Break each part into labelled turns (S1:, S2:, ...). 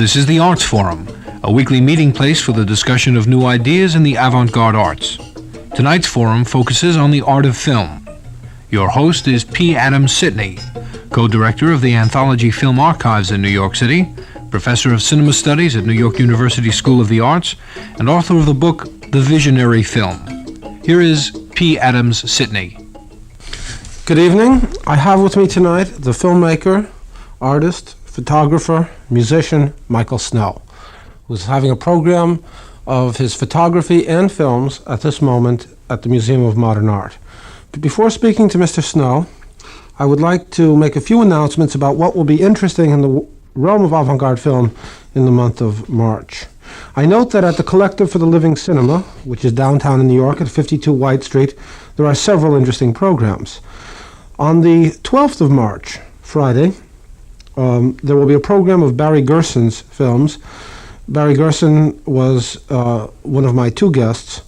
S1: This is the Arts Forum, a weekly meeting place for the discussion of new ideas in the avant-garde arts. Tonight's forum focuses on the art of film. Your host is P. Adam Sitney, co-director of the Anthology Film Archives in New York City, professor of cinema studies at New York University School of the Arts, and author of the book The Visionary Film. Here is P. Adams Sitney.
S2: Good evening. I have with me tonight the filmmaker, artist, photographer, musician, Michael Snow, who's having a program of his photography and films at this moment at the Museum of Modern Art. But before speaking to Mr. Snow, I would like to make a few announcements about what will be interesting in the realm of avant-garde film in the month of March. I note that at the Collective for the Living Cinema, which is downtown in New York at 52 White Street, there are several interesting programs. On the 12th of March, Friday, there will be a program of Barry Gerson's films. Barry Gerson was one of my two guests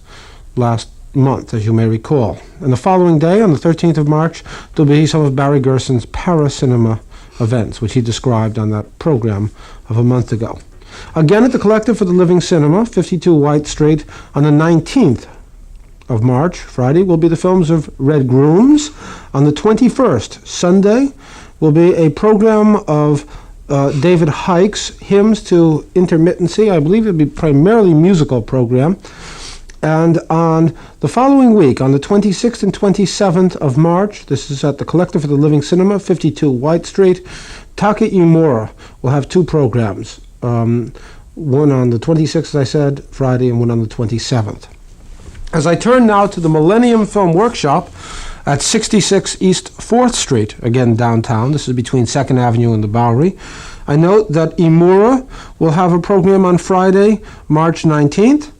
S2: last month, as you may recall. And the following day, on the 13th of March, there will be some of Barry Gerson's para-cinema events, which he described on that program of a month ago. Again, at the Collective for the Living Cinema, 52 White Street, on the 19th of March, Friday, will be the films of Red Grooms. On the 21st, Sunday, will be a program of David Hike's Hymns to Intermittency. I believe it will be primarily musical program. And on the following week, on the 26th and 27th of March, this is at the Collective for the Living Cinema, 52 White Street, Taka Imura will have two programs. One on the 26th, as I said, Friday, and one on the 27th. As I turn now to the Millennium Film Workshop at 66 East 4th Street, again downtown, this is between 2nd Avenue and the Bowery, I note that Imura will have a program on Friday, March 19th.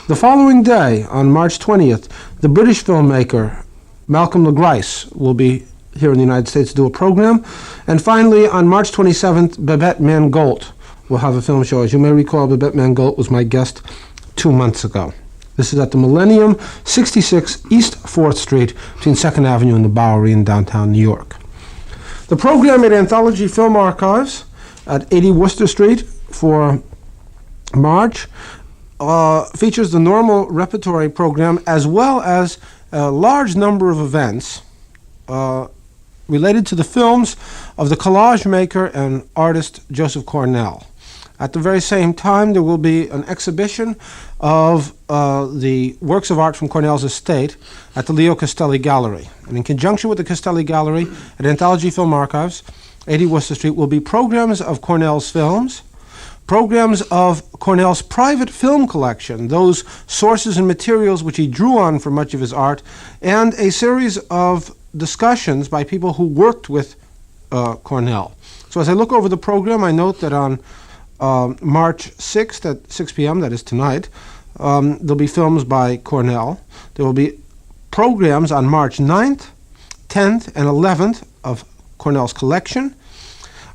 S2: The following day, on March 20th, the British filmmaker Malcolm LeGrice will be here in the United States to do a program. And finally, on March 27th, Babette Mangolt will have a film show. As you may recall, Babette Mangolt was my guest 2 months ago. This is at the Millennium, 66 East 4th Street, between 2nd Avenue and the Bowery in downtown New York. The program at Anthology Film Archives at 80 Worcester Street for March features the normal repertory program as well as a large number of events related to the films of the collage maker and artist Joseph Cornell. At the very same time, there will be an exhibition of the works of art from Cornell's estate at the Leo Castelli Gallery. And in conjunction with the Castelli Gallery at Anthology Film Archives, 80 Worcester Street, will be programs of Cornell's films, programs of Cornell's private film collection, those sources and materials which he drew on for much of his art, and a series of discussions by people who worked with Cornell. So as I look over the program, I note that on March 6th at 6 p.m., that is tonight, there'll be films by Cornell. There will be programs on March 9th, 10th, and 11th of Cornell's collection.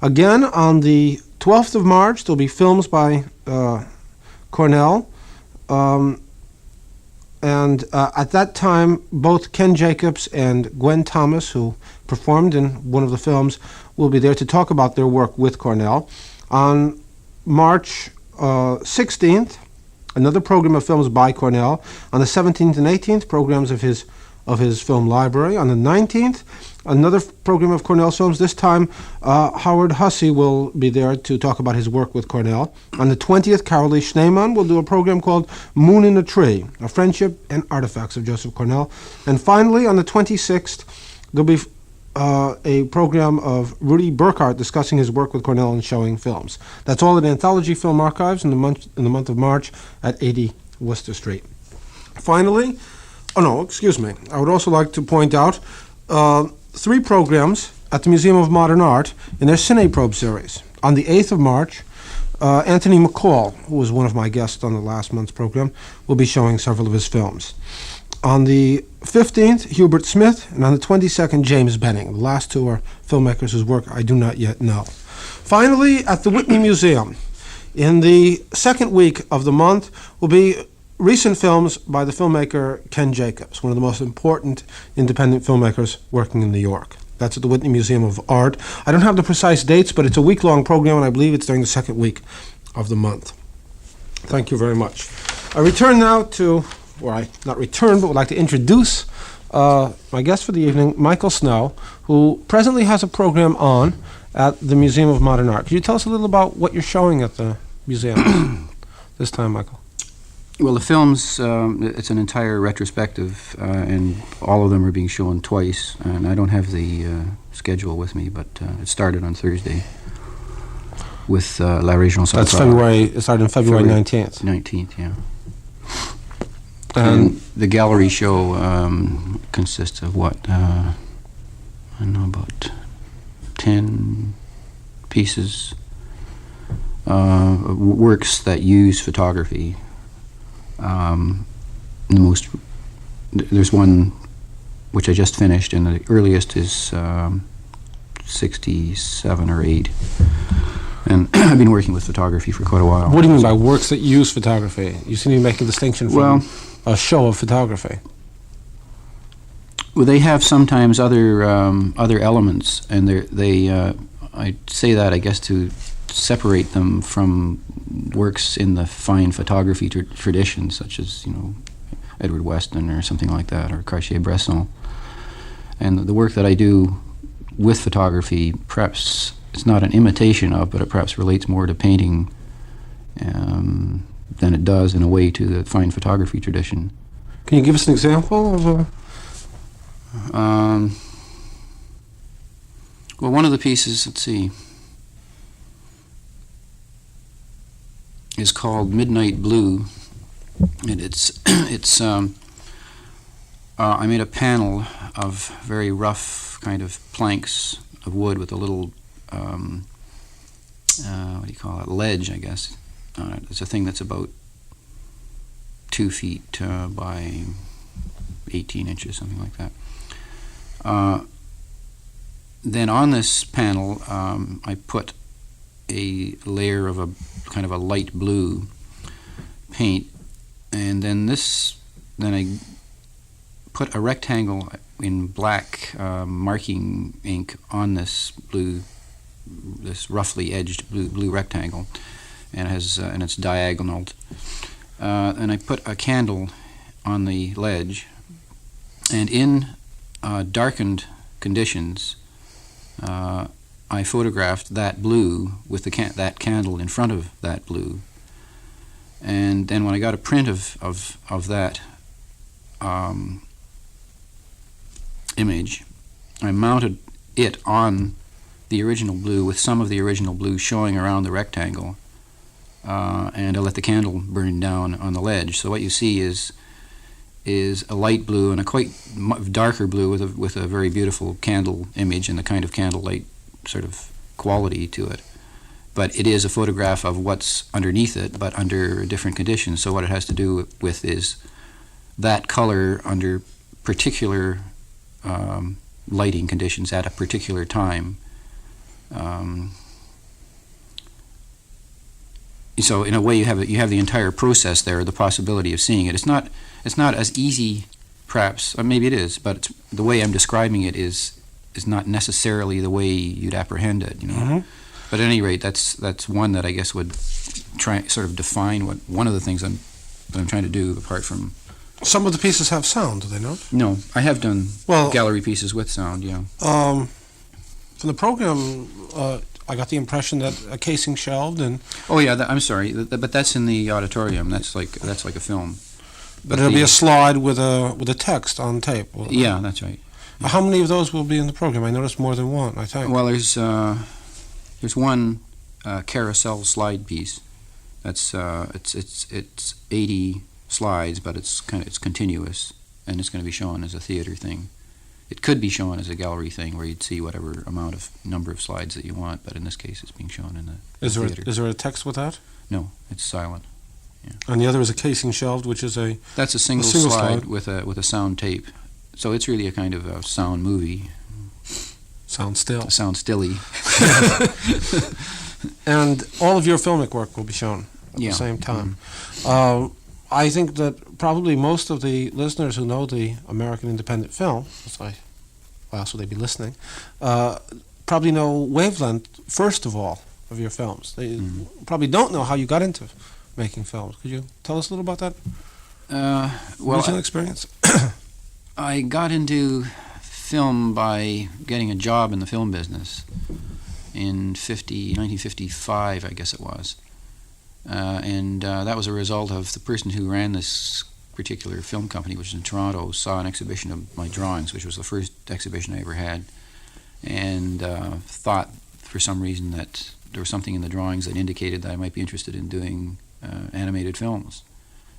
S2: Again, on the 12th of March, there'll be films by Cornell. And at that time, both Ken Jacobs and Gwen Thomas, who performed in one of the films, will be there to talk about their work with Cornell. On March 16th, another program of films by Cornell. On the 17th and 18th, programs of his film library. On the 19th, another program of Cornell's films. This time, Howard Hussey will be there to talk about his work with Cornell. On the 20th, Carolee Schneemann will do a program called Moon in a Tree, A Friendship and Artifacts of Joseph Cornell. And finally, on the 26th, there'll be a program of Rudy Burkhart discussing his work with Cornell and showing films. That's all at Anthology Film Archives in the month of March at 80 Worcester Street. Finally, I would also like to point out three programs at the Museum of Modern Art in their Cineprobe series. On the 8th of March, Anthony McCall, who was one of my guests on the last month's program, will be showing several of his films. On the 15th, Hubert Smith, and on the 22nd, James Benning. The last two are filmmakers whose work I do not yet know. Finally, at the Whitney Museum, in the second week of the month, will be recent films by the filmmaker Ken Jacobs, one of the most important independent filmmakers working in New York. That's at the Whitney Museum of Art. I don't have the precise dates, but it's a week-long program, and I believe it's during the second week of the month. Thank you very much. I return now to, not return, but would like to introduce my guest for the evening, Michael Snow, who presently has a program on at the Museum of Modern Art. Could you tell us a little about what you're showing at the museum this time, Michael?
S3: Well, the films, it's an entire retrospective, and all of them are being shown twice, and I don't have the schedule with me, but it started on Thursday with La Région Centrale.
S2: That's February, it started on February 19th.
S3: 19th, yeah. And the gallery show consists of what, I don't know, about 10 pieces, works that use photography. There's one which I just finished, and the earliest is 67 or 8. And I've been working with photography for quite a while.
S2: What do you mean by works that use photography? You seem to make a distinction from a show of photography.
S3: Well, they have sometimes other elements, and I say that, I guess, to separate them from works in the fine photography tradition, such as, Edward Weston or something like that, or Cartier-Bresson. And the work that I do with photography, perhaps it's not an imitation of, but it perhaps relates more to painting than it does, in a way, to the fine photography tradition.
S2: Can you give us an example of a...
S3: Well, one of the pieces, let's see, is called Midnight Blue, and I made a panel of very rough kind of planks of wood with a little what do you call it, ledge, I guess. It's a thing that's about 2 feet by 18 inches, something like that. Then on this panel, I put a layer of a kind of a light blue paint, and then I put a rectangle in black marking ink on this roughly edged blue rectangle, and it's diagonal. And I put a candle on the ledge, and in darkened conditions, I photographed that blue with that candle in front of that blue. And then when I got a print of that image, I mounted it on the original blue with some of the original blue showing around the rectangle, and I let the candle burn down on the ledge. So what you see is a light blue and a quite darker blue with a very beautiful candle image and the kind of candlelight sort of quality to it. But it is a photograph of what's underneath it, but under different conditions. So what it has to do with is that color under particular lighting conditions at a particular time. So in a way, you have the entire process there, the possibility of seeing it. It's not as easy, perhaps, or maybe it is, but the way I'm describing it is not necessarily the way you'd apprehend it,
S2: Mm-hmm.
S3: But at any rate, that's one that I guess would try sort of define one of the things that I'm trying to do, apart from...
S2: Some of the pieces have sound, do they not?
S3: No, I have done gallery pieces with sound, yeah.
S2: From the program, I got the impression that a casing shelved and...
S3: Oh yeah, I'm sorry, but that's in the auditorium. That's like a film.
S2: But it'll be a slide with a text on tape.
S3: Yeah, that's right.
S2: How many of those will be in the program? I noticed more than one, I think.
S3: Well, there's one carousel slide piece. That's it's 80 slides, but it's continuous, and it's going to be shown as a theater thing. It could be shown as a gallery thing where you'd see whatever number of slides that you want, but in this case, it's being shown in the theater.
S2: Is there a text with that?
S3: No, it's silent. Yeah.
S2: And the other is a casing shelved, which is
S3: that's a single slide with a sound tape. So it's really a kind of a sound movie.
S2: Sound still.
S3: Sound stilly.
S2: And all of your filmic work will be shown at the same time. Mm-hmm. I think that probably most of the listeners who know the American independent film, why else would they be listening, probably know Wavelength, first of all. of your films. They probably don't know how you got into making films. Could you tell us a little about that original experience?
S3: I got into film by getting a job in the film business in 1955, I guess it was. And that was a result of the person who ran this particular film company, which was in Toronto, saw an exhibition of my drawings, which was the first exhibition I ever had, and thought for some reason that there was something in the drawings that indicated that I might be interested in doing animated films.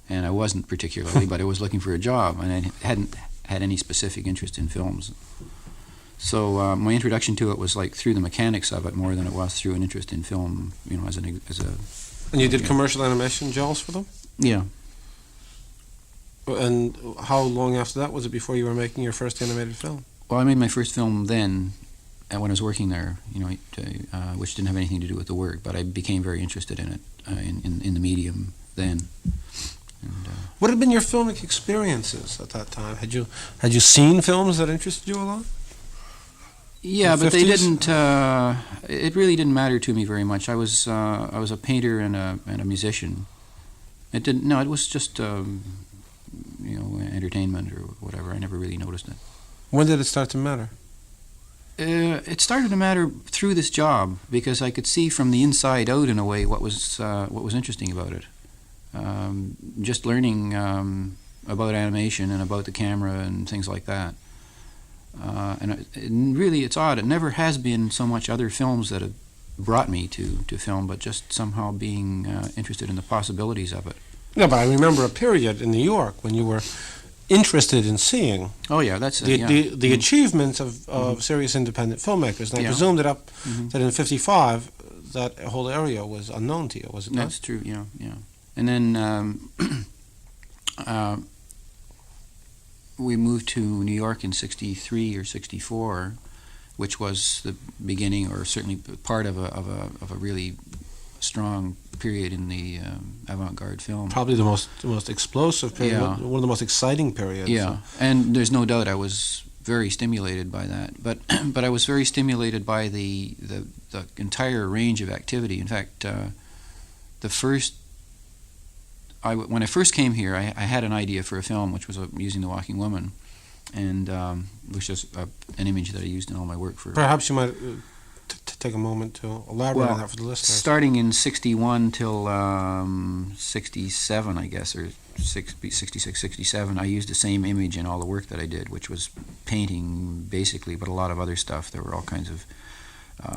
S3: And I wasn't particularly, but I was looking for a job, and I hadn't had any specific interest in films. So my introduction to it was like through the mechanics of it more than it was through an interest in film, you know, as a.
S2: And you did commercial animation gels for them?
S3: Yeah.
S2: And how long after that was it before you were making your first animated film?
S3: Well, I made my first film then, when I was working there, you know, which didn't have anything to do with the work, but I became very interested in it, in the medium then. And,
S2: what had been your filmic experiences at that time? Had you seen films that interested you a lot?
S3: Yeah, but
S2: 50s?
S3: they didn't. It really didn't matter to me very much. I was a painter and a musician. It didn't. No, it was just you know, entertainment or whatever. I never really noticed it.
S2: When did it start to matter?
S3: It started to matter through this job because I could see from the inside out, in a way, what was interesting about it. Just learning about animation and about the camera and things like that. And really, it's odd. It never has been so much other films that have brought me to film, but just somehow being interested in the possibilities of it.
S2: No, but I remember a period in New York when you were interested in seeing
S3: Oh yeah, that's
S2: the achievements of serious independent filmmakers. And I presumed that that in '55 that whole area was unknown to you, was it not?
S3: That's true. Yeah. And then we moved to New York in '63 or '64, which was the beginning, or certainly part of a really strong period in the avant-garde film.
S2: Probably the most explosive period,
S3: Yeah.
S2: one of the most exciting periods.
S3: Yeah, and there's no doubt I was very stimulated by that. But but I was very stimulated by the entire range of activity. In fact, when I first came here, I had an idea for a film, which was using the walking woman, and which is an image that I used in all my work for.
S2: Perhaps you might take a moment to elaborate on that for the listeners.
S3: Starting in '61 till '67, I guess, or 66, 67, I used the same image in all the work that I did, which was painting basically, but a lot of other stuff. There were all kinds of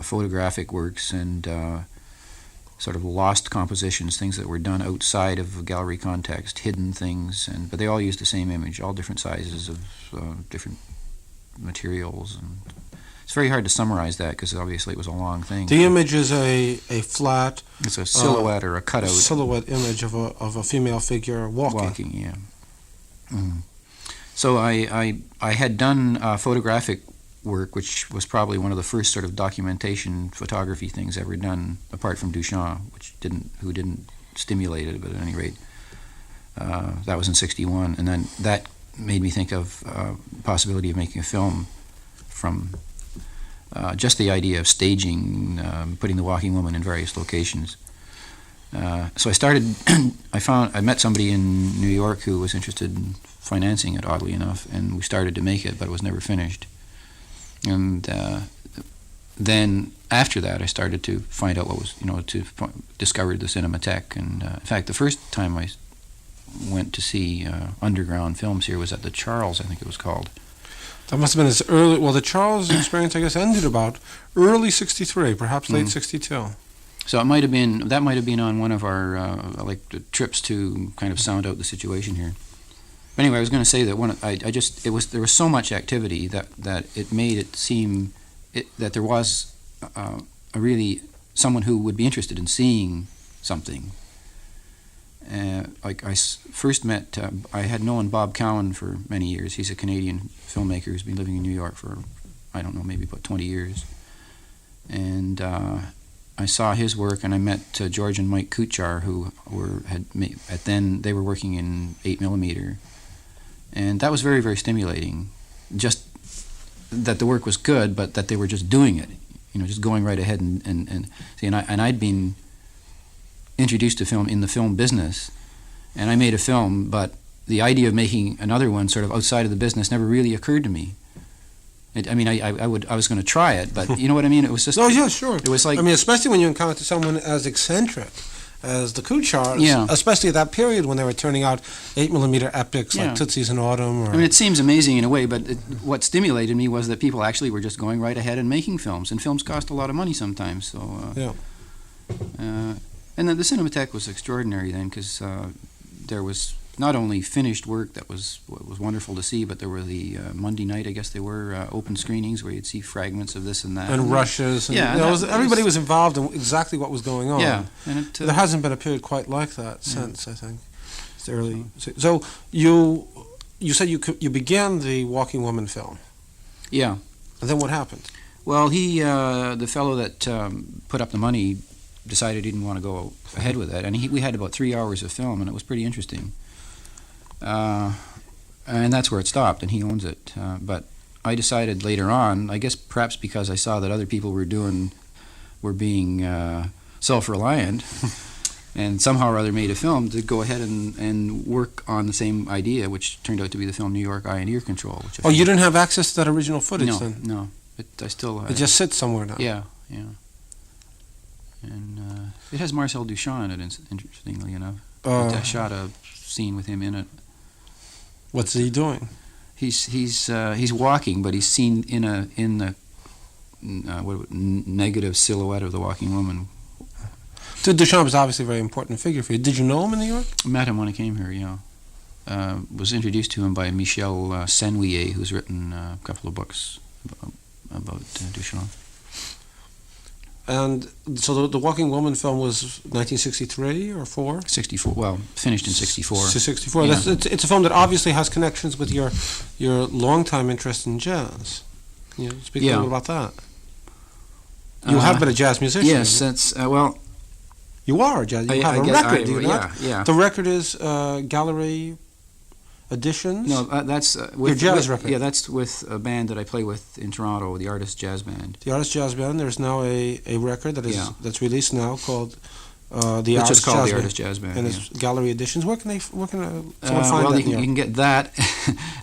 S3: photographic works and sort of lost compositions, things that were done outside of gallery context, hidden things, but they all used the same image, all different sizes of different materials. And it's very hard to summarize that because obviously it was a long thing.
S2: The image is a flat.
S3: It's a silhouette or a cutout.
S2: Silhouette image of a female figure walking.
S3: Walking, yeah. Mm. So I had done photographic work, which was probably one of the first sort of documentation photography things ever done, apart from Duchamp, who didn't stimulate it, but at any rate, that was in '61, and then that made me think of possibility of making a film from just the idea of staging, putting the walking woman in various locations. So I met somebody in New York who was interested in financing it, oddly enough, and we started to make it, but it was never finished. And then after that, I started to find out what was, discovered the Cinematheque. And in fact, the first time I went to see underground films here was at the Charles, I think it was called.
S2: That must have been as early. Well, the Charles experience, I guess, ended about early '63, perhaps late '62.
S3: So that might have been on one of our the trips to kind of sound out the situation here. But anyway, I was going to say that there was so much activity that it made it seem that there was really someone who would be interested in seeing something. I first met, I had known Bob Cowan for many years. He's a Canadian filmmaker who's been living in New York for, I don't know, maybe about 20 years. And I saw his work, and I met George and Mike Kuchar, who then they were working in 8mm. And that was very, very stimulating. Just that the work was good, but that they were just doing it. just going right ahead and see. And I'd been introduced to film in the film business, and I made a film, but the idea of making another one sort of outside of the business never really occurred to me. I was going to try it, but you know what I mean? It was just...
S2: Oh, yeah, sure.
S3: It was like...
S2: I mean, especially when you encounter someone as eccentric as the Kuchars,
S3: Yeah.
S2: especially at that period when they were turning out 8mm epics
S3: Yeah.
S2: like Tootsie's in Autumn. Or,
S3: I mean, it seems amazing in a way, but what stimulated me was that people actually were just going right ahead and making films, and films cost a lot of money sometimes. So,
S2: Yeah.
S3: And then the Cinematheque was extraordinary then, because there was not only finished work that was wonderful to see, but there were the Monday night, I guess they were, open screenings where you'd see fragments of this and that.
S2: and rushes. And,
S3: Yeah,
S2: you know,
S3: and that
S2: everybody
S3: was-
S2: was involved in exactly what was going on.
S3: Yeah, and it,
S2: There hasn't been a period quite like that since, I think. It's the early. So you said you began the Walking Woman film,
S3: yeah.
S2: and then what happened?
S3: Well, the fellow that put up the money decided he didn't want to go ahead with it, and we had about 3 hours of film, and it was pretty interesting. And that's where it stopped, and he owns it. But I decided later on, I guess perhaps because I saw that other people were being self-reliant, and somehow or other made a film, to go ahead and work on the same idea, which turned out to be the film New York Eye and Ear Control. Which
S2: Oh, you didn't have access to that original footage
S3: no,
S2: then?
S3: no. I still...
S2: It just sits somewhere now.
S3: Yeah, yeah. And it has Marcel Duchamp in it, interestingly enough. I shot a scene with him in it.
S2: What's he doing?
S3: He's walking, but he's seen in the negative silhouette of the walking woman.
S2: So Duchamp is obviously a very important figure for you. Did you know him in New York?
S3: I met him when I came here. Yeah, was introduced to him by Michel Senouillet, who's written a couple of books about Duchamp.
S2: And so the Walking Woman film was 1963 or 4?
S3: 64. Well, finished in 64.
S2: 64.
S3: Yeah.
S2: It's a film that obviously has connections with your long-time interest in jazz. Can you speak a
S3: Yeah.
S2: little about that? You have been a jazz musician.
S3: Yes, that's well.
S2: You are a jazz. You have
S3: I
S2: a
S3: guess
S2: record, do you not?
S3: Yeah.
S2: The record is Gallery Editions.
S3: No, that's with
S2: your jazz
S3: with,
S2: record.
S3: Yeah, that's with a band that I play with in Toronto, the Artist Jazz Band.
S2: The Artist Jazz Band. There's now a record that is
S3: Yeah.
S2: that's released now called the
S3: Which
S2: Artist
S3: is called
S2: Jazz
S3: the
S2: Band.
S3: Artist Jazz Band.
S2: And
S3: Yeah.
S2: it's Gallery Editions. Where can someone find
S3: Well,
S2: that?
S3: you can get that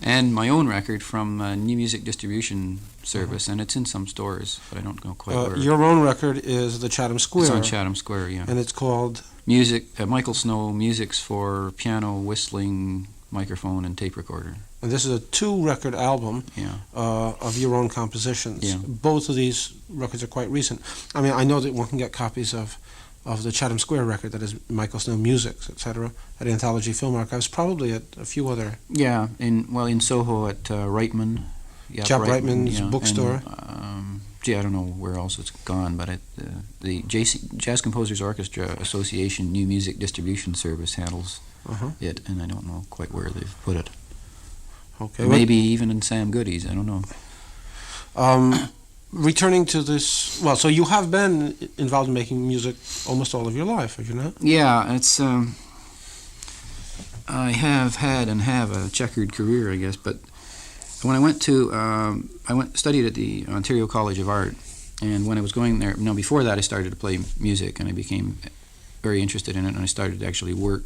S3: and my own record from New Music Distribution Service, and it's in some stores, but I don't know quite where.
S2: Your own record is the Chatham Square.
S3: It's on Chatham Square, yeah.
S2: And it's called
S3: Music, Michael Snow, Musics for Piano, Whistling, Microphone, and Tape Recorder.
S2: And this is a 2-record album
S3: Yeah.
S2: of your own compositions.
S3: Yeah.
S2: Both of these records are quite recent. I mean, I know that one can get copies of the Chatham Square record, that is Michael Snow Musics, etc., at Anthology Film Archives, probably at a few other...
S3: Yeah, in Soho at Reitman. Yeah,
S2: Jack Reitman's
S3: yeah,
S2: bookstore.
S3: And, I don't know where else it's gone, but the Jazz Composers Orchestra Association New Music Distribution Service handles it, and I don't know quite where they've put it.
S2: Okay.
S3: Maybe even in Sam Goody's, I don't know.
S2: Returning to this... Well, so you have been involved in making music almost all of your life, have you not?
S3: Yeah, it's... I have had and have a checkered career, I guess, but when I went to... studied at the Ontario College of Art, and when I was going there... No, before that I started to play music, and I became very interested in it, and I started to actually work,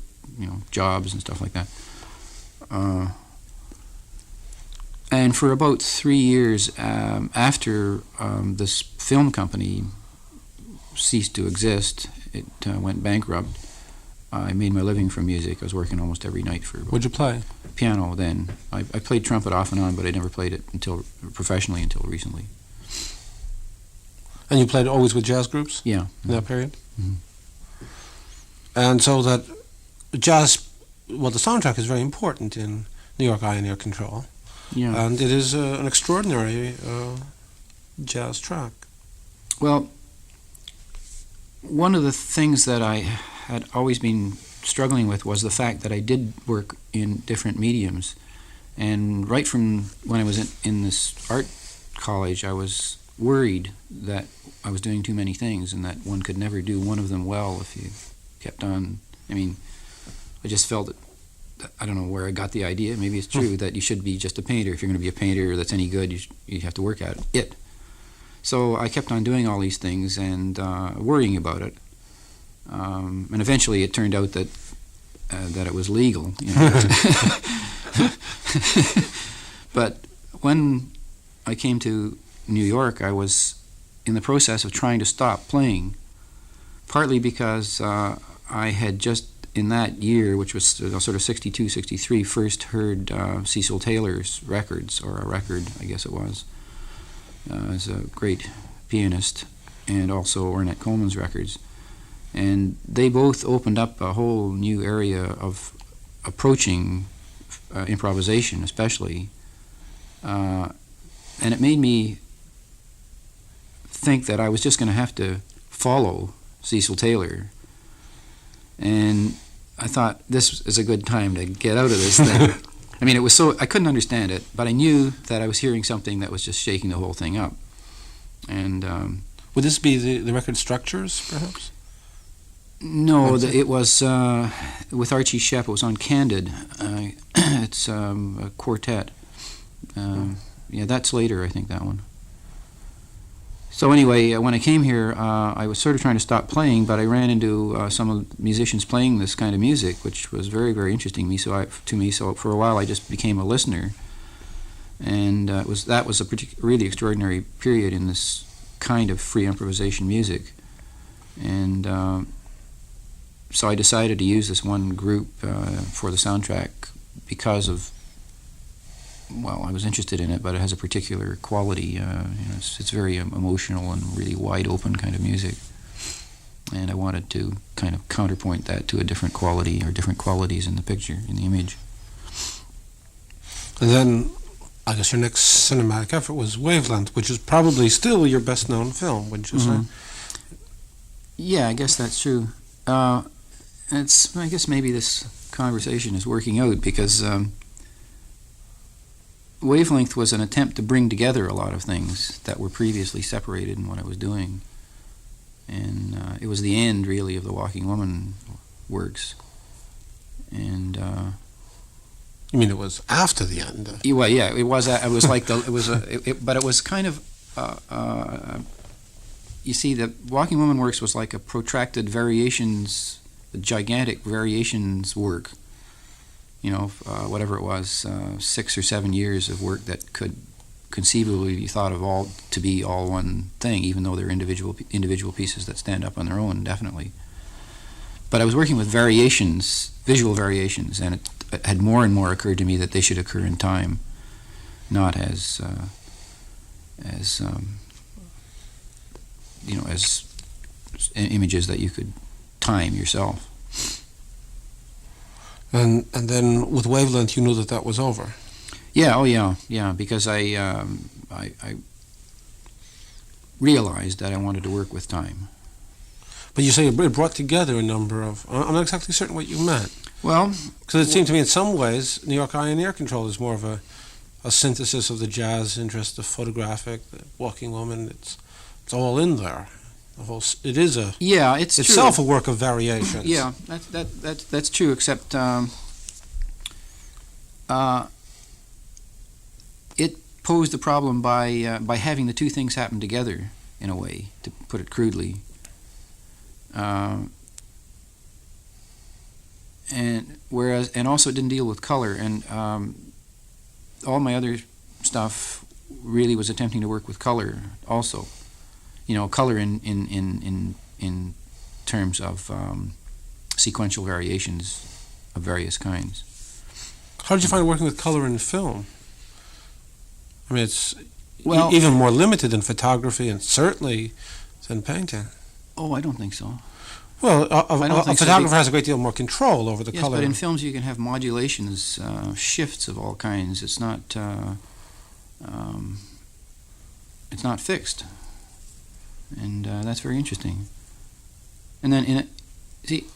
S3: jobs and stuff like that. And for about 3 years after this film company ceased to exist, it went bankrupt, I made my living from music. I was working almost every night for
S2: What'd you play?
S3: piano then. I played trumpet off and on, but I never played it professionally until recently.
S2: And you played always with jazz groups
S3: Yeah.
S2: in that period?
S3: Mhm.
S2: And so that jazz... Well, the soundtrack is very important in New York Eye and Ear Control.
S3: Yeah.
S2: And it is an extraordinary jazz track.
S3: Well, one of the things that I had always been struggling with was the fact that I did work in different mediums. And right from when I was in this art college, I was worried that I was doing too many things and that one could never do one of them well if you kept on. I mean, I just felt that, I don't know where I got the idea, maybe it's true, that you should be just a painter. If you're going to be a painter that's any good, you have to work at it. So I kept on doing all these things and worrying about it. And eventually it turned out that it was legal. You know. But when I came to New York, I was in the process of trying to stop playing, partly because I had just in that year, which was sort of 62, 63, first heard Cecil Taylor's records, or a record, I guess it was. As a great pianist, and also Ornette Coleman's records. And they both opened up a whole new area of approaching improvisation, especially. And it made me think that I was just going to have to follow Cecil Taylor. And I thought this is a good time to get out of this thing. I mean, it was so, I couldn't understand it, but I knew that I was hearing something that was just shaking the whole thing up. And
S2: would this be the record Structures, perhaps?
S3: no, it was with Archie Shepp. It was on Candid. It's a quartet. Yeah, that's later, I think, that one. So anyway, when I came here, I was sort of trying to stop playing, but I ran into some of the musicians playing this kind of music, which was very, very interesting to me. So for a while, I just became a listener, and that was a really extraordinary period in this kind of free improvisation music. And so I decided to use this one group for the soundtrack because of, well, I was interested in it, but it has a particular quality. It's very emotional and really wide open kind of music. And I wanted to kind of counterpoint that to a different quality or different qualities in the picture, in the image.
S2: And then, I guess your next cinematic effort was Wavelength, which is probably still your best-known film, wouldn't you say?
S3: Yeah, I guess that's true. I guess maybe this conversation is working out because Wavelength was an attempt to bring together a lot of things that were previously separated in what I was doing. And it was the end, really, of the Walking Woman works. And
S2: you mean it was after the end?
S3: Well, yeah, it was. It was like but it was kind of. You see, the Walking Woman works was like a protracted variations, gigantic variations work. You know, whatever it was, 6 or 7 years of work that could conceivably be thought of all to be all one thing, even though they're individual pieces that stand up on their own, definitely. But I was working with variations, visual variations, and it had more and more occurred to me that they should occur in time, not as images that you could time yourself.
S2: And then with Wavelength, you knew that was over.
S3: Yeah. Oh, yeah. Because I realized that I wanted to work with time.
S2: But you say it brought together a number of. I'm not exactly certain what you meant.
S3: Well,
S2: because it seemed to me in some ways, New York Eye and Air Control is more of a synthesis of the jazz interest, the photographic, the Walking Woman. It's all in there. It is a
S3: it's
S2: itself
S3: true.
S2: A work of variations.
S3: Yeah, that's true. Except it posed a problem by having the two things happen together in a way, to put it crudely. And also it didn't deal with color, and all my other stuff really was attempting to work with color also. You know, color in terms of sequential variations of various kinds.
S2: How did you find working with color in film? I mean, it's
S3: well,
S2: even more limited than photography, and certainly than painting.
S3: Oh, I don't think so.
S2: Well, a photographer has a great deal more control over the color.
S3: Yes, but in films you can have modulations, shifts of all kinds. It's not fixed. And that's very interesting. And then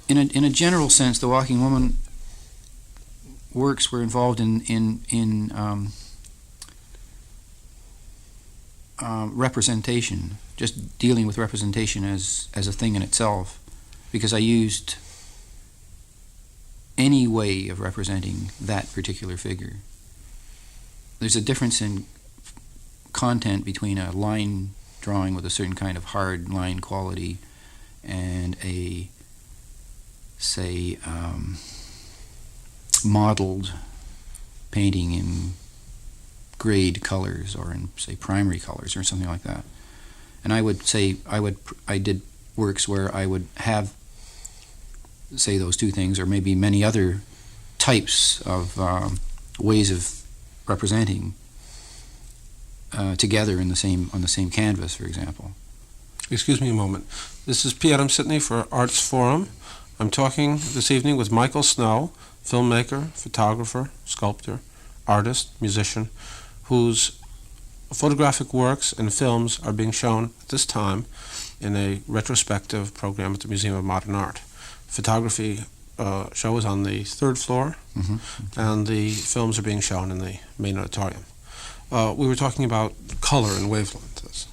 S3: in a general sense, the Walking Woman works were involved in representation, just dealing with representation as a thing in itself, because I used any way of representing that particular figure. There's a difference in content between a line drawing with a certain kind of hard line quality and a, say, modeled painting in grade colors or in, say, primary colors or something like that. And I would say I did works where I would have, say, those two things, or maybe many other types of ways of representing together in the same on the same canvas, for example.
S2: Excuse me a moment. This is P. Adam Sitney for Arts Forum. I'm talking this evening with Michael Snow, filmmaker, photographer, sculptor, artist, musician, whose photographic works and films are being shown at this time in a retrospective program at the Museum of Modern Art. Photography show is on the third floor, and the films are being shown in the main auditorium. We were talking about color and wavelengths.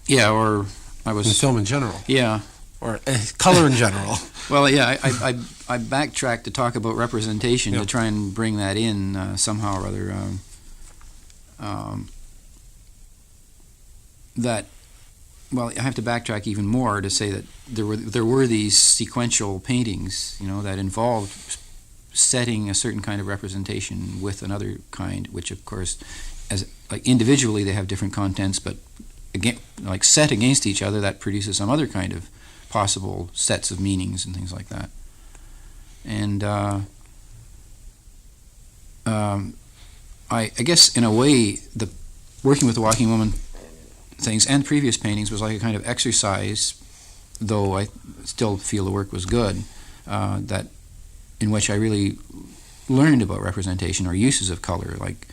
S3: Yeah, or I was...
S2: In film in general.
S3: Yeah.
S2: Or color in general.
S3: Well, yeah, I backtracked to talk about representation to try and bring that in somehow or other. That, well, I have to backtrack even more to say that there were these sequential paintings, that involved setting a certain kind of representation with another kind, which of course, as like individually they have different contents, but again, like set against each other, that produces some other kind of possible sets of meanings and things like that. And I guess in a way, the working with the Walking Woman things and previous paintings was like a kind of exercise, though I still feel the work was good, that in which I really learned about representation or uses of color, like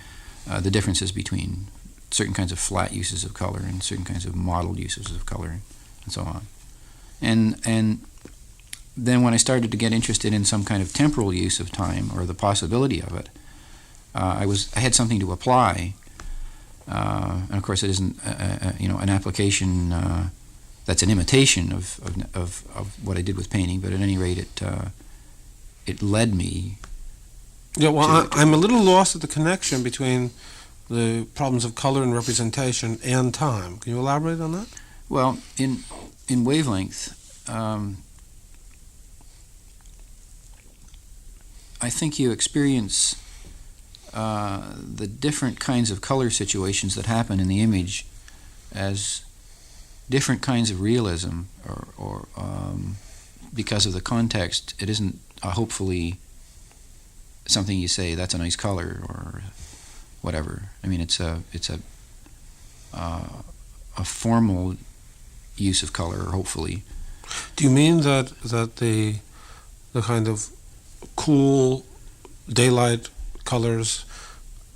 S3: the differences between certain kinds of flat uses of color and certain kinds of modeled uses of color, and so on. And then when I started to get interested in some kind of temporal use of time or the possibility of it, I had something to apply, and of course it isn't an application that's an imitation of what I did with painting, but at any rate it led me.
S2: Yeah, well, I'm a little lost at the connection between the problems of color and representation and time. Can you elaborate on that?
S3: Well, in wavelength, I think you experience the different kinds of color situations that happen in the image as different kinds of realism, or because of the context, it isn't hopefully something you say that's a nice color or whatever. I mean, it's a formal use of color, hopefully.
S2: Do you mean that the kind of cool daylight colors,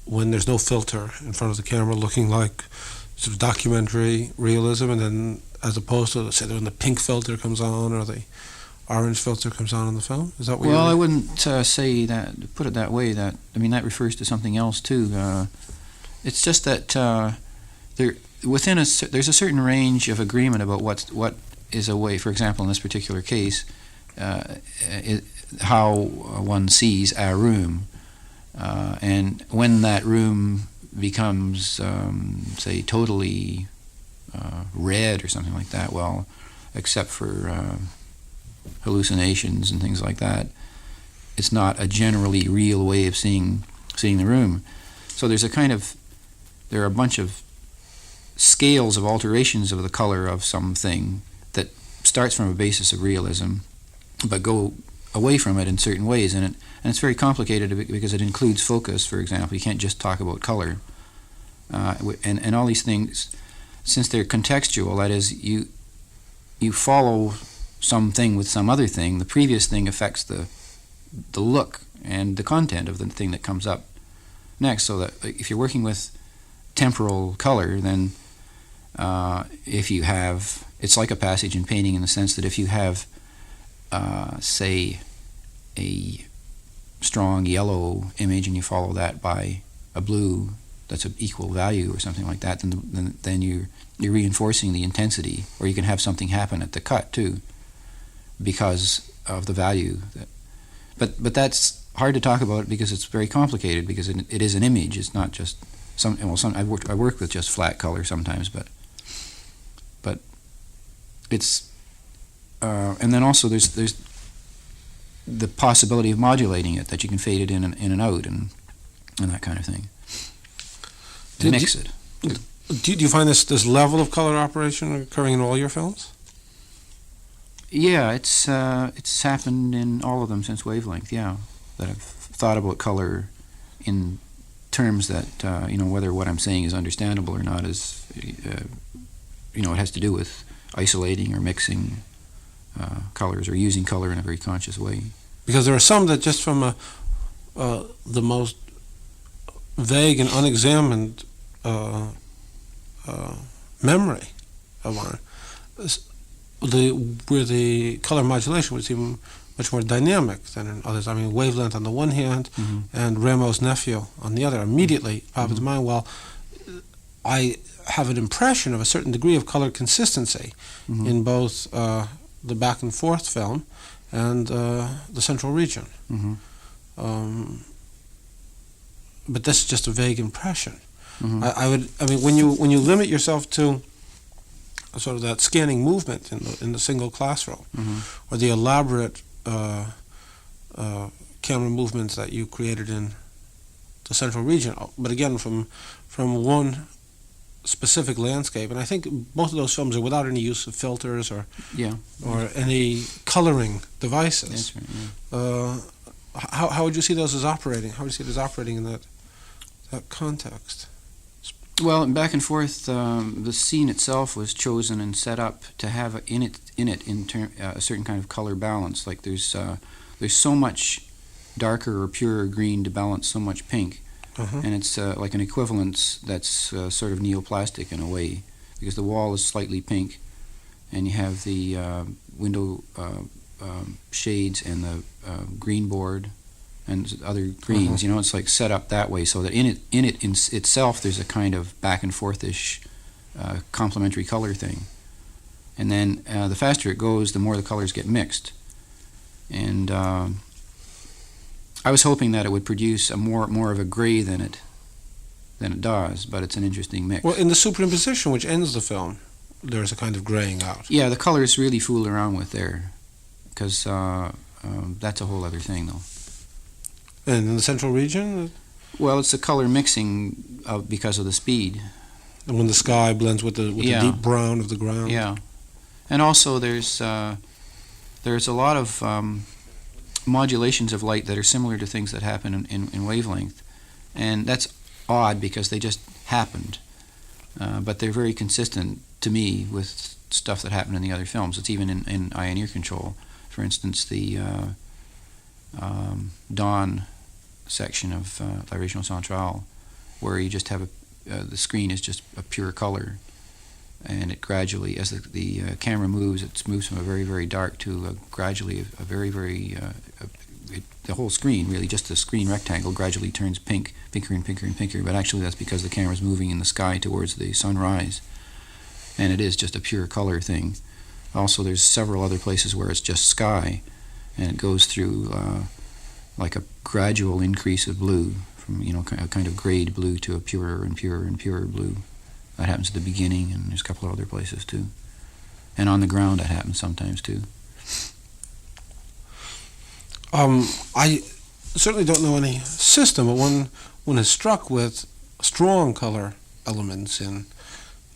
S2: when there's no filter in front of the camera, looking like sort of documentary realism, and then as opposed to, say, when the pink filter comes on or the orange filter comes on in the film? Is that what
S3: I wouldn't say that, put it that way. That refers to something else too. It's just that there's a certain range of agreement about what is a way. For example, in this particular case, how one sees a room, and when that room becomes, say, totally red or something like that. Well, except for hallucinations and things like that, it's not a generally real way of seeing the room. So there are a bunch of scales of alterations of the color of something that starts from a basis of realism, but go away from it in certain ways, and it's very complicated because it includes focus, for example. You can't just talk about color, and all these things, since they're contextual. That is, you follow something with some other thing. The previous thing affects the look and the content of the thing that comes up next. So that if you're working with temporal color, then if you have, it's like a passage in painting in the sense that if you have, say, a strong yellow image and you follow that by a blue that's of equal value or something like that, then you're reinforcing the intensity, or you can have something happen at the cut too, because of the value. But that's hard to talk about because it's very complicated, because it is an image. It's not just I work with just flat color sometimes, but it's and then also there's the possibility of modulating it, that you can fade it in and out and that kind of thing. Mix it.
S2: Do you find this level of color operation occurring in all your films?
S3: Yeah, it's happened in all of them since Wavelength. Yeah, that I've thought about color in terms that whether what I'm saying is understandable or not is it has to do with isolating or mixing colors or using color in a very conscious way.
S2: Because there are some that just from the most vague and unexamined memory of mine, where the color modulation would seem much more dynamic than in others. I mean, Wavelength on the one hand, and Rameau's Nephew on the other. Immediately popped into mind. Well, I have an impression of a certain degree of color consistency in both the back and forth film and the central region. But that's just a vague impression. I mean, when you limit yourself to sort of that scanning movement in the single classroom, or the elaborate camera movements that you created in the central region, but again from one specific landscape, and I think both of those films are without any use of filters or any coloring devices.
S3: That's right. Yeah.
S2: How would you see those as operating? How would you see it as operating in that context?
S3: Well, in Back and Forth, the scene itself was chosen and set up to have in it a certain kind of color balance. Like there's so much darker or purer green to balance so much pink, and it's like an equivalence that's sort of neoplastic in a way, because the wall is slightly pink, and you have the window shades and the green board and other greens. It's like set up that way so that in itself there's a kind of back and forth-ish complementary color thing. And then the faster it goes, the more the colors get mixed. And I was hoping that it would produce a more of a gray than it does, but it's an interesting mix.
S2: Well, in the superimposition, which ends the film, there's a kind of graying out.
S3: Yeah, the colors really fool around with there, because that's a whole other thing, though.
S2: And in the central region?
S3: Well, it's the color mixing because of the speed.
S2: And when the sky blends with the deep brown of the ground?
S3: Yeah. And also there's a lot of modulations of light that are similar to things that happen in Wavelength. And that's odd because they just happened. But they're very consistent to me with stuff that happened in the other films. It's even in Eye and Ear Control. For instance, the Dawn section of La Région Centrale, where you just have the screen is just a pure color, and it gradually, as the camera moves, it moves from a very, very dark to gradually a very, very the whole screen, really just the screen rectangle, gradually turns pinker and pinker and pinker, but actually that's because the camera's moving in the sky towards the sunrise, and it is just a pure color thing. Also, there's several other places where it's just sky, and it goes through like a gradual increase of blue from a kind of grayed blue to a purer and purer and purer blue. That happens at the beginning, and there's a couple of other places too. And on the ground that happens sometimes too.
S2: I certainly don't know any system, but one is struck with strong color elements in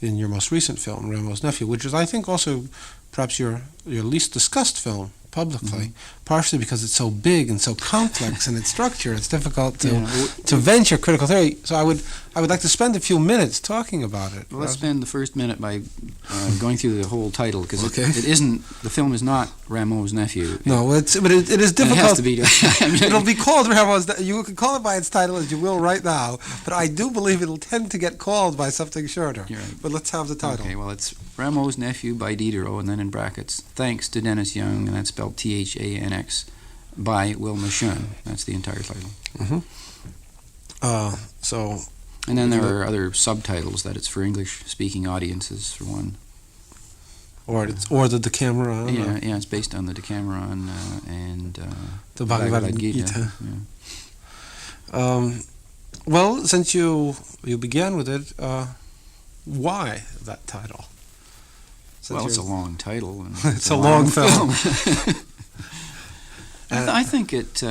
S2: your most recent film, Rameau's Nephew, which is, I think, also perhaps your least discussed film publicly, partially because it's so big and so complex in its structure. It's difficult to venture critical theory. So I would like to spend a few minutes talking about it.
S3: Well, let's spend the first minute by going through the whole title, because the film is not Rameau's Nephew.
S2: No, but it is difficult.
S3: It has to be.
S2: It'll be called Rameau's. You can call it by its title as you will right now, but I do believe it'll tend to get called by something shorter.
S3: You're right.
S2: But let's have the title.
S3: Okay, well, it's Rameau's Nephew by Diderot, and then in brackets, thanks to Dennis Young, and that's spelled Thanx, by Wilma Schoen. That's the entire title. And then there are other subtitles that it's for English-speaking audiences, for one.
S2: Or the Decameron.
S3: Yeah, it's based on the Decameron and
S2: the Bhagavad Gita.
S3: Yeah.
S2: Well, since you began with it, why that title?
S3: Well, it's a long title. And
S2: It's a long film.
S3: I think it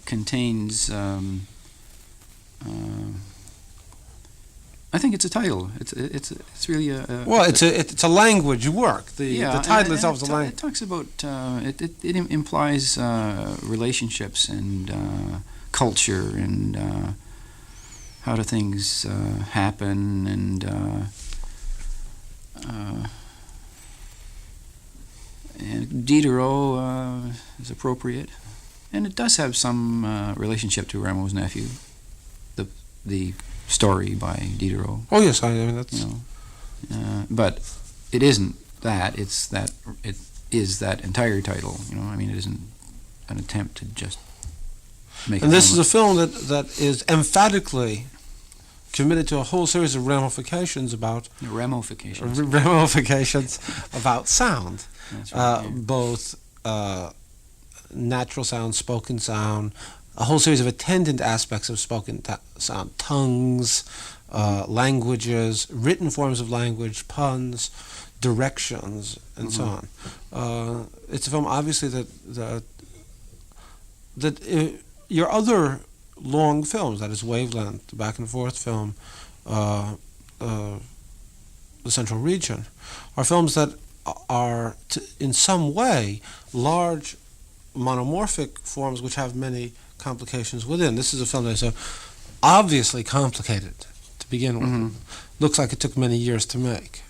S3: contains. I think it's a title. It's really a.
S2: Well, it's a language work. The title itself is a language.
S3: It talks about it implies relationships and culture and how do things happen and Diderot is appropriate, and it does have some relationship to Rameau's Nephew, the story by Diderot.
S2: Oh yes, I mean that's.
S3: But it isn't that. It is that entire title. I mean, it isn't an attempt to just make.
S2: And this is a film that is emphatically committed to a whole series of ramifications about ramifications about sound.
S3: That's right,
S2: both natural sound, spoken sound, a whole series of attendant aspects of spoken sound, tongues, languages, written forms of language, puns, directions, and so on. It's a film, obviously, that your other long films, that is Wavelength, the back and forth film, the Central Region, are films that are, in some way, large monomorphic forms which have many complications within. This is a film that is so obviously complicated to begin with. Looks like it took many years to make.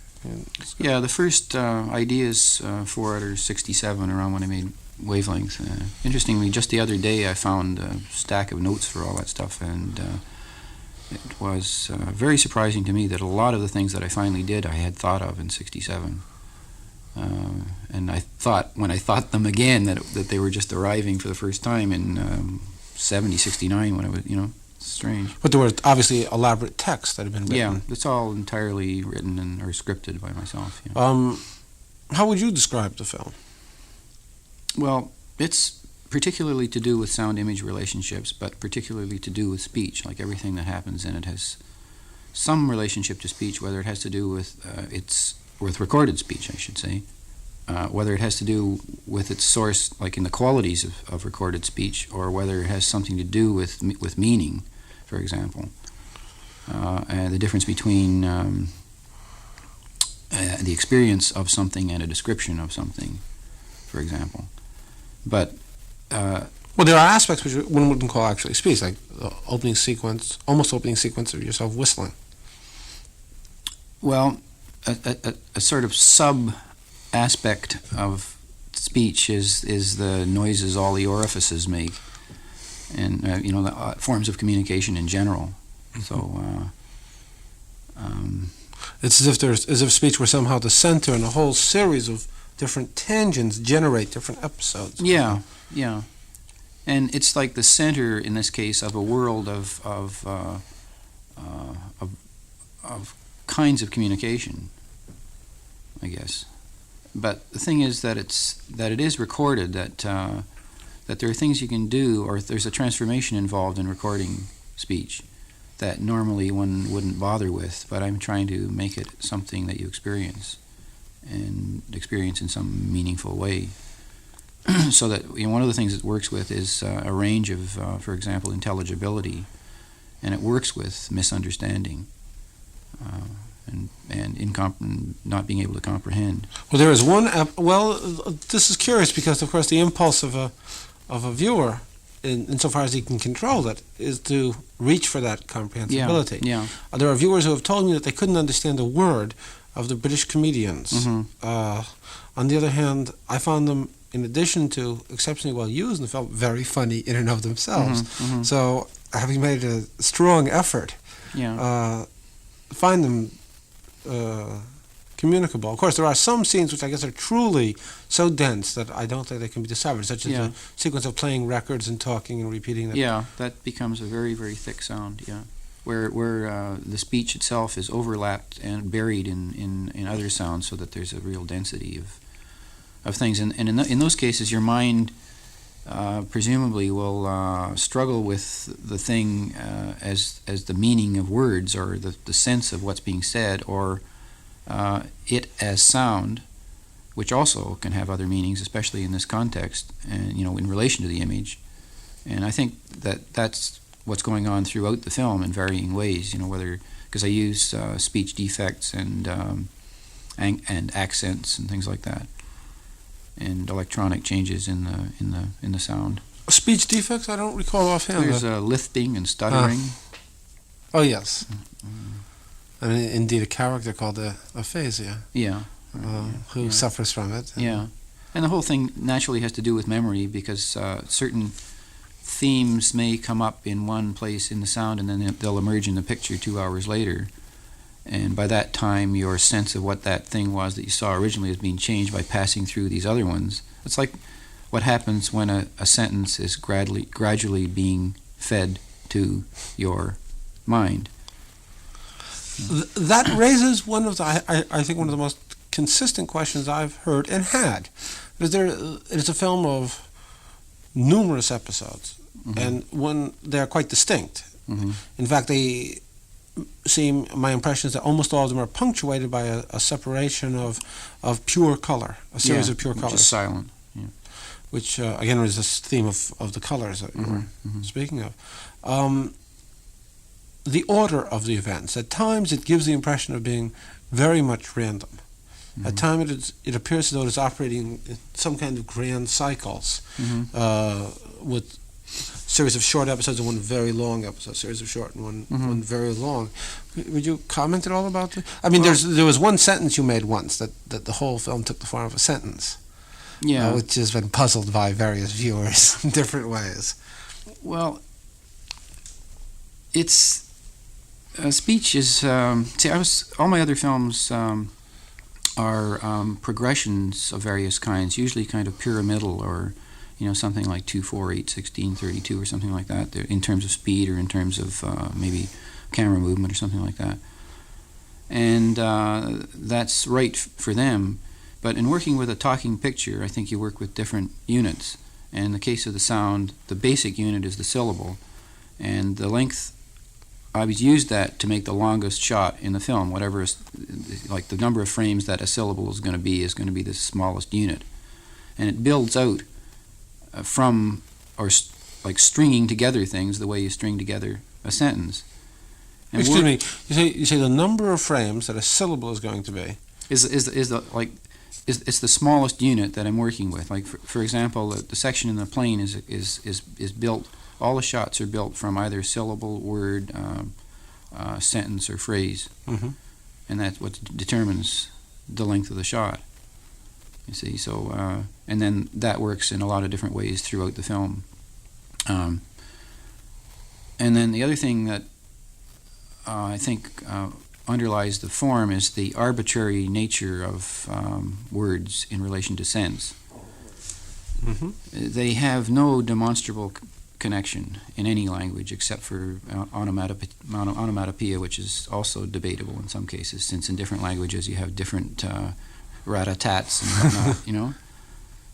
S3: Yeah, the first ideas for it are 1967, around when I made Wavelength. Interestingly, just the other day I found a stack of notes for all that stuff, and it was very surprising to me that a lot of the things that I finally did I had thought of in 1967. And I thought, when I thought them again, that they were just arriving for the first time in 1970, 1969, when I was, strange.
S2: But there were obviously elaborate texts that had been written.
S3: Yeah, it's all entirely written or scripted by myself.
S2: How would you describe the film?
S3: Well, it's particularly to do with sound-image relationships, but particularly to do with speech. Like everything that happens in it has some relationship to speech, whether it has to do with with recorded speech, I should say, whether it has to do with its source, like in the qualities of recorded speech, or whether it has something to do with meaning, for example, and the difference between the experience of something and a description of something, for example. But
S2: well, there are aspects which one wouldn't call actually speech, like the opening sequence, almost opening sequence of yourself whistling.
S3: Well, a sort of sub-aspect of speech is the noises all the orifices make, and the forms of communication in general. So
S2: it's as if speech were somehow the center, and a whole series of different tangents generate different episodes.
S3: Yeah, and it's like the center in this case of a world of kinds of communication, I guess. But the thing is that it is recorded, that there are things you can do, or there's a transformation involved in recording speech that normally one wouldn't bother with, but I'm trying to make it something that you experience, and experience in some meaningful way. So that one of the things it works with is a range of, for example, intelligibility, and it works with misunderstanding. And not being able to comprehend.
S2: Well, there is one. This is curious because, of course, the impulse of a viewer, insofar as he can control it, is to reach for that comprehensibility.
S3: Yeah.
S2: There are viewers who have told me that they couldn't understand a word of the British comedians. On the other hand, I found them, in addition to exceptionally well used in the film, very funny in and of themselves. So, having made a strong effort, find them communicable. Of course, there are some scenes which I guess are truly so dense that I don't think they can be deciphered, such as the sequence of playing records and talking and repeating them.
S3: Yeah, that becomes a very, very thick sound, where the speech itself is overlapped and buried in other sounds, so that there's a real density of things. And in those cases, your mind presumably will struggle with the thing as the meaning of words, or the sense of what's being said, or it as sound, which also can have other meanings, especially in this context, and in relation to the image. And I think that that's what's going on throughout the film in varying ways. Whether because I use speech defects and accents and things like that, and electronic changes in the sound.
S2: Speech defects? I don't recall offhand.
S3: There's lisping and stuttering.
S2: Oh yes, and indeed a character called aphasia.
S3: Yeah.
S2: Who suffers from it.
S3: Yeah. And the whole thing naturally has to do with memory, because certain themes may come up in one place in the sound and then they'll emerge in the picture 2 hours later. And by that time, your sense of what that thing was that you saw originally is being changed by passing through these other ones. It's like what happens when a sentence is gradually being fed to your mind.
S2: That raises one of the, I think, one of the most consistent questions I've heard and had. It's a film of numerous episodes, and when they're quite distinct. In fact, they seem, my impression is that almost all of them are punctuated by a separation of pure color, a series of pure colors.
S3: Which is silent.
S2: Which, again, is this theme of the colors that you were speaking of. The order of the events, at times it gives the impression of being very much random. At times it appears as though it's operating in some kind of grand cycles, with a series of short episodes and one very long episode, series of short and one very long. Would you comment at all about that? I mean, there was one sentence you made once that the whole film took the form of a sentence, which has been puzzled by various viewers in different ways.
S3: Well, it's speech is. All my other films are progressions of various kinds, usually kind of pyramidal, or something like 2, 4, 8, 16, 32, or something like that, in terms of speed or in terms of maybe camera movement or something like that. And that's right for them. But in working with a talking picture, I think you work with different units. And in the case of the sound, the basic unit is the syllable, and the length. I always used that to make the longest shot in the film. Whatever is, like the number of frames that a syllable is going to be the smallest unit, and it builds out from like stringing together things the way you string together a sentence. And
S2: Excuse me. You say the number of frames that a syllable is going to be
S3: is the smallest unit that I'm working with. Like for example, the section in the plane is built. All the shots are built from either syllable, word, sentence, or phrase, and that's what determines the length of the shot. You see, so and then that works in a lot of different ways throughout the film. And then the other thing that I think underlies the form is the arbitrary nature of words in relation to sense. They have no demonstrable connection in any language except for onomatopoeia, which is also debatable in some cases, since in different languages you have different rat-a-tats and whatnot,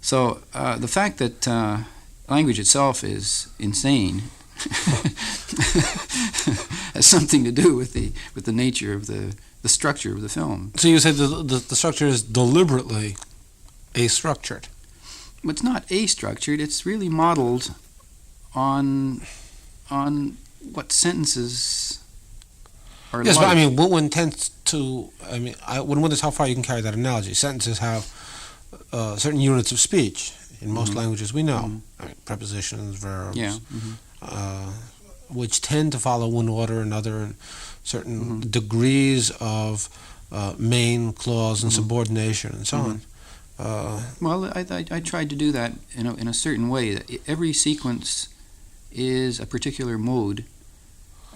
S3: So the fact that language itself is insane has something to do with the nature of the structure of the film.
S2: So you said the structure is deliberately a-structured.
S3: It's not a-structured, it's really modeled on what sentences are
S2: yes,
S3: like.
S2: but I mean, one tends to. I mean, one wonders how far you can carry that analogy. Sentences have certain units of speech in most languages we know. I mean, prepositions, verbs, which tend to follow one order or another, and certain degrees of main, clause, and subordination, and so on.
S3: Well, I tried to do that in a certain way. That every sequence is a particular mode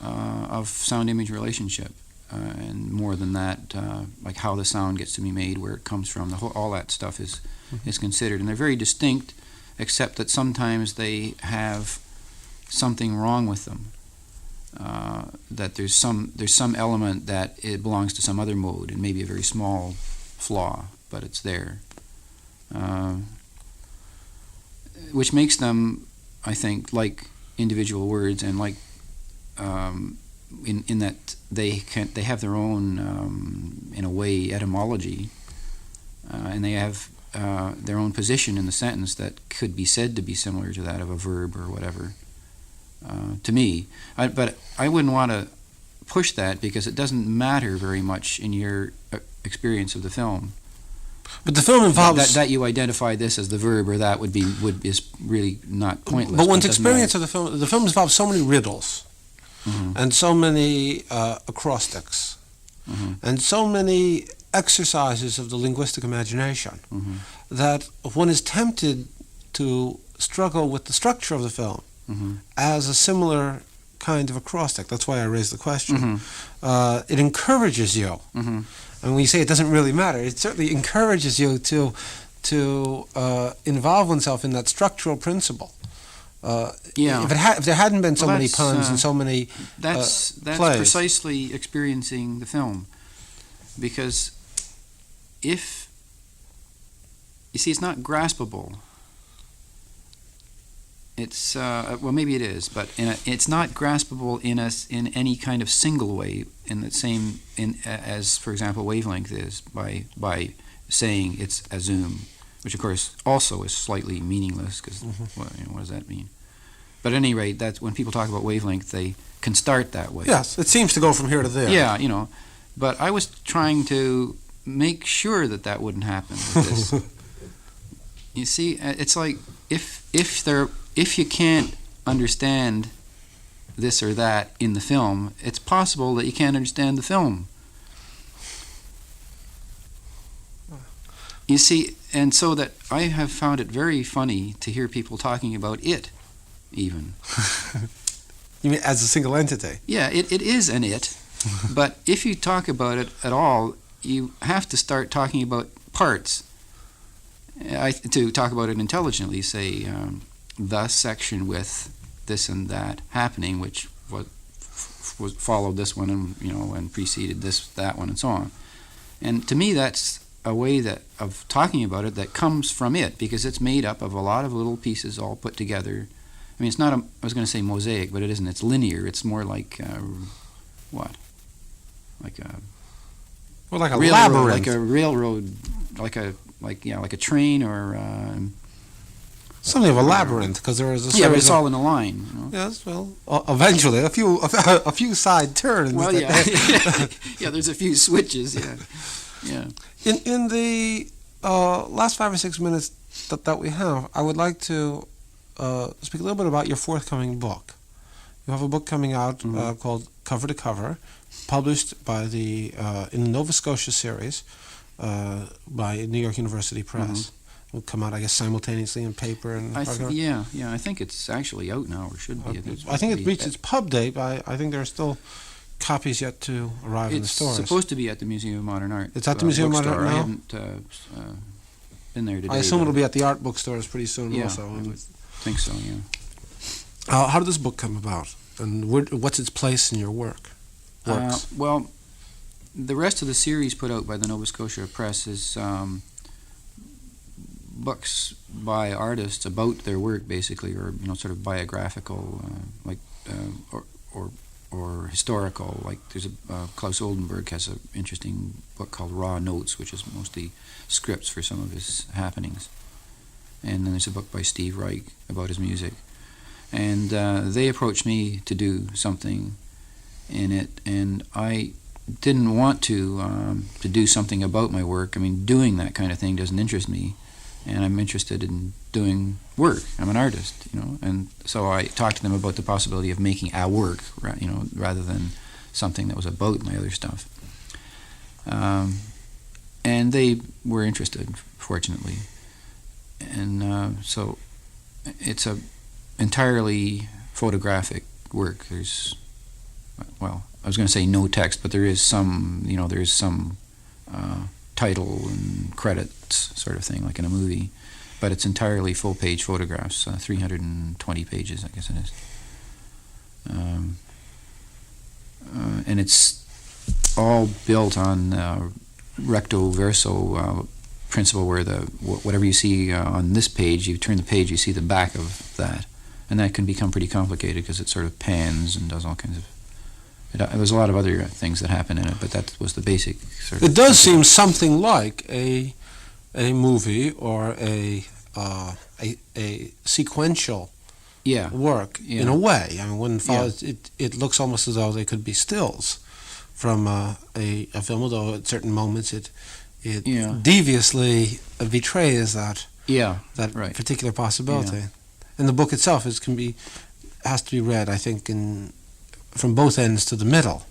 S3: of sound-image relationship, and more than that, like how the sound gets to be made, where it comes from, all that stuff is considered, and they're very distinct, except that sometimes they have something wrong with them. That there's some element that it belongs to some other mode, and maybe a very small flaw, but it's there. Which makes them, I think, like individual words, and like in that they have their own, in a way, etymology, and they have their own position in the sentence that could be said to be similar to that of a verb or whatever. To me, but I wouldn't want to push that because it doesn't matter very much in your experience of the film.
S2: But the film involves
S3: that you identify this as the verb or that is really not pointless.
S2: But one's experience of the film involves so many riddles, and so many acrostics, and so many exercises of the linguistic imagination that one is tempted to struggle with the structure of the film as a similar kind of acrostic. That's why I raised the question. It encourages you. And when you say it doesn't really matter, it certainly encourages you to involve oneself in that structural principle. If there hadn't been so many puns and so many
S3: that's
S2: plays.
S3: Precisely experiencing the film, because if you see, it's not graspable. It's well, maybe it is, but it's not graspable in any kind of single way in the same as, for example, wavelength is by saying it's a zoom, which of course also is slightly meaningless because what does that mean? But at any rate, that's when people talk about wavelength, they can start that way.
S2: Yes, it seems to go from here to there.
S3: Yeah, but I was trying to make sure that wouldn't happen with this. You see, it's like if you can't understand this or that in the film, it's possible that you can't understand the film. You see, and so that I have found it very funny to hear people talking about it, even.
S2: You mean as a single entity?
S3: Yeah, it is an it, but if you talk about it at all, you have to start talking about parts. To talk about it intelligently, say, the section with this and that happening, which was followed this one and preceded that one and so on. And to me, that's a way of talking about it that comes from it, because it's made up of a lot of little pieces all put together. I mean, it's not I was going to say mosaic, but it isn't. It's linear. It's more like what? Like a
S2: labyrinth.
S3: Like a railroad, like a train or.
S2: Something of a labyrinth, because there is a series
S3: but it's all in a line.
S2: Yes, well, eventually a few side turns.
S3: Well, yeah, yeah. There's a few switches. Yeah.
S2: In the last 5 or 6 minutes that we have, I would like to speak a little bit about your forthcoming book. You have a book coming out called Cover to Cover, published by in the Nova Scotia series by New York University Press. Will come out, I guess, simultaneously in paper and hardcover.
S3: I think it's actually out now, or should be.
S2: I think it reached its pub date, but I think there are still copies yet to arrive in the stores.
S3: It's supposed to be at the Museum of Modern Art.
S2: It's at the Museum of Modern Art now?
S3: I haven't been there today.
S2: I assume it'll be at the art bookstores pretty soon also.
S3: I would think so, yeah.
S2: How did this book come about? And what's its place in your works?
S3: Well, the rest of the series put out by the Nova Scotia Press is books by artists about their work, basically, or sort of biographical, or historical. Like there's Klaus Oldenburg has an interesting book called Raw Notes, which is mostly scripts for some of his happenings. And then there's a book by Steve Reich about his music. And they approached me to do something in it, and I didn't want to do something about my work. I mean, doing that kind of thing doesn't interest me. And I'm interested in doing work. I'm an artist, and so I talked to them about the possibility of making a work, rather than something that was about my other stuff. And they were interested, fortunately. And so it's a entirely photographic work. There's, I was going to say no text, but there is some, title and credits sort of thing, like in a movie, but it's entirely full-page photographs, 320 pages, I guess it is. And it's all built on recto verso principle, where whatever you see on this page, you turn the page, you see the back of that, and that can become pretty complicated because it sort of pans and does all kinds of. There's a lot of other things that happen in it, but that was the basic sort of.
S2: It does seem something like a a movie or a sequential work in a way. I mean, when follows, it looks almost as though they could be stills from a film, although at certain moments it deviously betrays that particular possibility. And the book itself has to be read, I think, from both ends to the middle.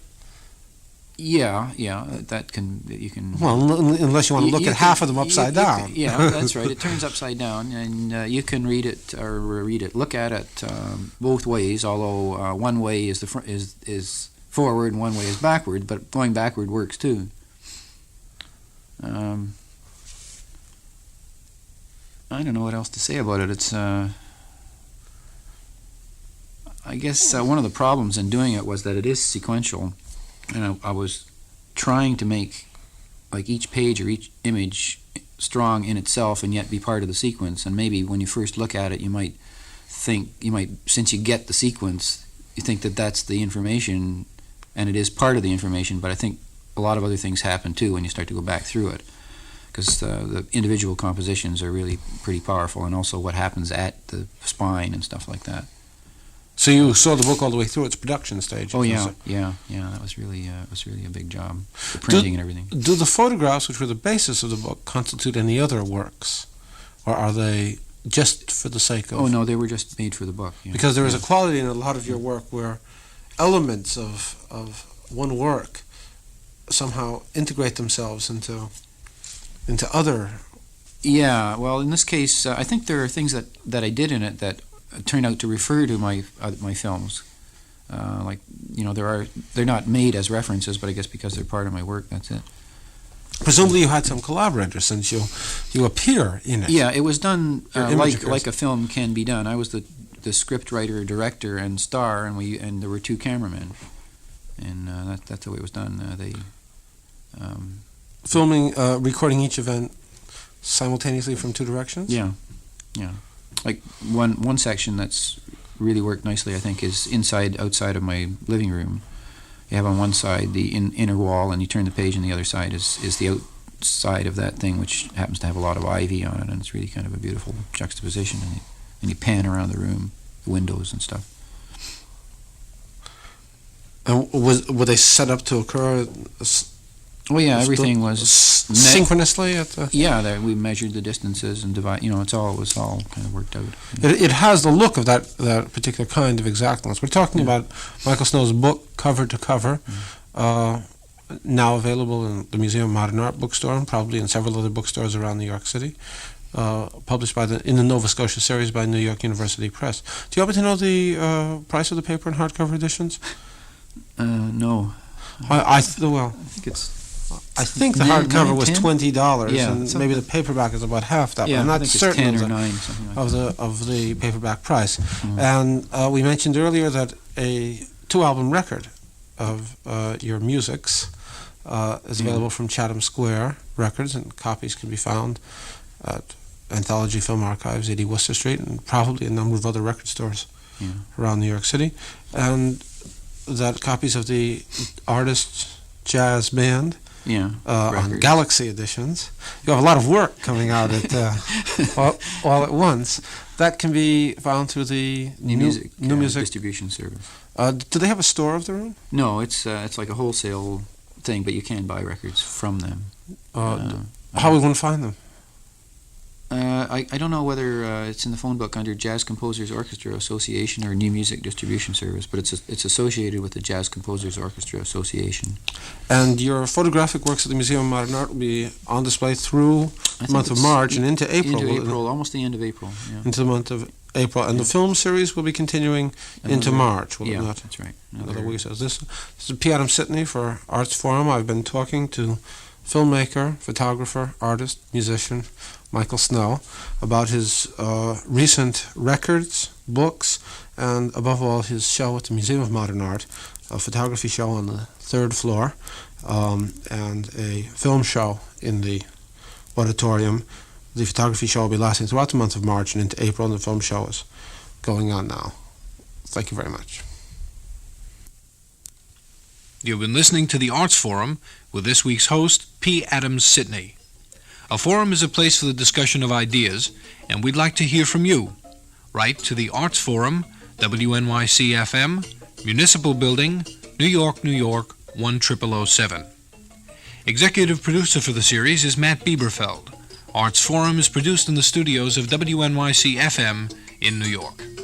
S3: That you can.
S2: Well, unless you want to look at half of them upside down.
S3: That's right. It turns upside down, and you can read it or look at it both ways. Although one way is is forward and one way is backward, but going backward works too. I don't know what else to say about it. It's. I guess one of the problems in doing it was that it is sequential. And I was trying to make like each page or each image strong in itself and yet be part of the sequence. And maybe when you first look at it, you might since you get the sequence, you think that that's the information, and it is part of the information. But I think a lot of other things happen too when you start to go back through it, because the individual compositions are really pretty powerful, and also what happens at the spine and stuff like that.
S2: So you saw the book all the way through its production stage?
S3: Oh yeah. That was really a big job, the printing and everything.
S2: Do the photographs, which were the basis of the book, constitute any other works, or are they just for the sake of?
S3: Oh no, they were just made for the book. Yeah.
S2: Because there is a quality in a lot of your work where elements of one work somehow integrate themselves into other.
S3: Yeah. Well, in this case, I think there are things that I did in it that turned out to refer to my films, they're not made as references, but I guess because they're part of my work, that's it.
S2: Presumably you had some collaborators, since you appear in it.
S3: Yeah, it was done like a film can be done. I was the script writer, director, and star, and there were two cameramen, and that's the way it was done.
S2: Filming, recording each event simultaneously from two directions.
S3: Yeah. Like one section that's really worked nicely, I think, is outside of my living room. You have on one side the inner wall, and you turn the page, and the other side is the outside of that thing, which happens to have a lot of ivy on it, and it's really kind of a beautiful juxtaposition. And you pan around the room, the windows and stuff.
S2: And were they set up to occur?
S3: Oh yeah, everything was
S2: synchronously at the.
S3: Yeah, we measured the distances and divide. It was all kind of worked out.
S2: It has the look of that particular kind of exactness. We're talking about Michael Snow's book, cover to cover, now available in the Museum of Modern Art bookstore, and probably in several other bookstores around New York City. Published in the Nova Scotia series by New York University Press. Do you happen to know the price of the paper and hardcover editions?
S3: No.
S2: I think it's. I think the hardcover was $20, and maybe the paperback is about half that.
S3: Yeah,
S2: I'm not
S3: I think
S2: certain
S3: it's 10 or 9, something like
S2: of the paperback price. And we mentioned earlier that a 2-album record of your musics is available from Chatham Square Records, and copies can be found at Anthology Film Archives, 80 Worcester Street, and probably a number of other record stores around New York City. And that copies of the Artist Jazz Band on Galaxy editions. You have a lot of work coming out at all at once. That can be found through the
S3: New Music distribution service.
S2: Do they have a store of their own?
S3: No, it's like a wholesale thing, but you can buy records from them.
S2: How would one find them?
S3: I don't know whether it's in the phone book under Jazz Composers Orchestra Association or New Music Distribution Service, but it's associated with the Jazz Composers Orchestra Association.
S2: And your photographic works at the Museum of Modern Art will be on display through the month of March and into April.
S3: Into April, almost the end of April. Yeah.
S2: Into the month of April. And the film series will be continuing into March, will it not?
S3: That's right.
S2: Another week. This is P. Adam Sitney for Arts Forum. I've been talking to filmmaker, photographer, artist, musician Michael Snow about his recent records, books, and above all his show at the Museum of Modern Art, a photography show on the 3rd floor, and a film show in the auditorium. The photography show will be lasting throughout the month of March and into April, and the film show is going on now. Thank you very much.
S1: You've been listening to the Arts Forum with this week's host, P. Adam Sitney. A forum is a place for the discussion of ideas, and we'd like to hear from you. Write to the Arts Forum, WNYC FM, Municipal Building, New York, New York, 10007. Executive producer for the series is Matt Bieberfeld. Arts Forum is produced in the studios of WNYC FM in New York.